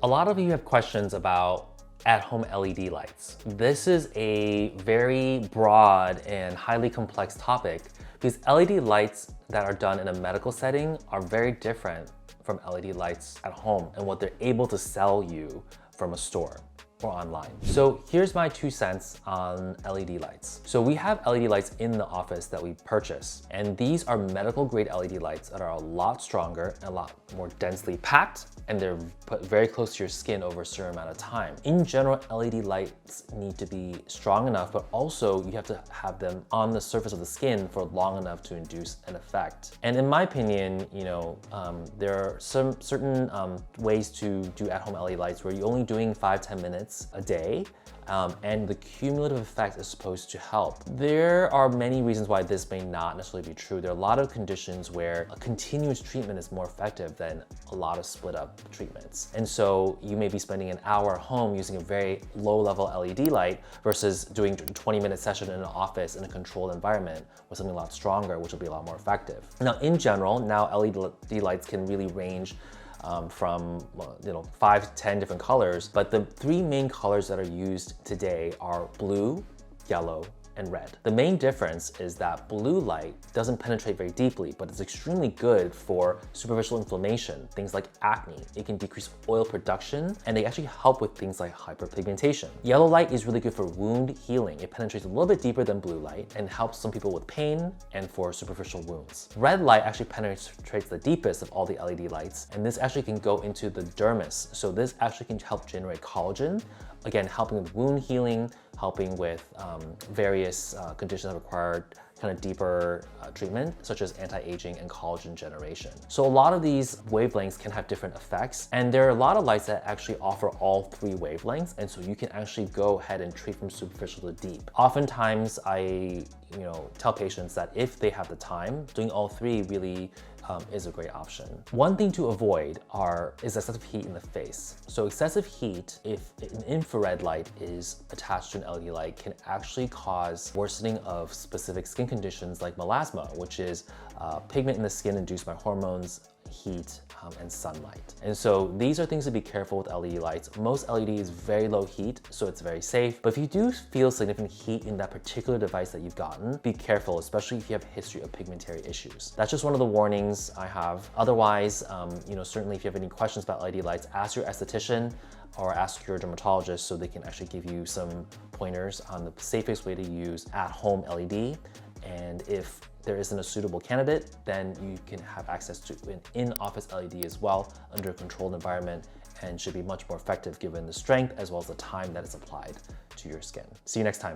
A lot of you have questions about at-home LED lights. This is a very broad and highly complex topic because LED lights that are done in a medical setting are very different from LED lights at home and what they're able to sell you from a store or online. So here's my 2 cents on LED lights. So we have LED lights in the office that we purchase, and these are medical grade LED lights that are a lot stronger and a lot more densely packed, and they're put very close to your skin over a certain amount of time. In general, LED lights need to be strong enough, but also you have to have them on the surface of the skin for long enough to induce an effect. And in my opinion, there are some certain ways to do at-home LED lights where you're only doing 5-10 minutes a day, and the cumulative effect is supposed to help. There are many reasons why this may not necessarily be true. There are a lot of conditions where a continuous treatment is more effective than a lot of split up treatments. And so you may be spending an hour at home using a very low level LED light versus doing a 20-minute session in an office in a controlled environment with something a lot stronger, which will be a lot more effective. Now, in general, now LED lights can really range from 5 to 10 different colors, but the 3 main colors that are used today are blue, yellow, and red. The main difference is that blue light doesn't penetrate very deeply, but it's extremely good for superficial inflammation, things like acne. It can decrease oil production, and they actually help with things like hyperpigmentation. Yellow light is really good for wound healing. It penetrates a little bit deeper than blue light and helps some people with pain and for superficial wounds. Red light actually penetrates the deepest of all the LED lights, and this actually can go into the dermis. So this actually can help generate collagen, again, helping with wound healing, helping with various conditions that require kind of deeper treatment, such as anti-aging and collagen generation. So a lot of these wavelengths can have different effects, and there are a lot of lights that actually offer all 3 wavelengths, and so you can actually go ahead and treat from superficial to deep. Oftentimes, I tell patients that if they have the time, doing all 3 really is a great option. One thing to avoid is excessive heat in the face. So excessive heat, if an infrared light is attached to an LED light, can actually cause worsening of specific skin conditions like melasma, which is pigment in the skin induced by hormones, heat, and sunlight. And so these are things to be careful with LED lights. Most LED is very low heat, so it's very safe. But if you do feel significant heat in that particular device that you've gotten, be careful, especially if you have a history of pigmentary issues. That's just one of the warnings I have. Otherwise, certainly if you have any questions about LED lights, ask your esthetician or ask your dermatologist so they can actually give you some pointers on the safest way to use at-home LED. And if there isn't a suitable candidate, then you can have access to an in-office LED as well under a controlled environment, and should be much more effective given the strength as well as the time that is applied to your skin. See you next time.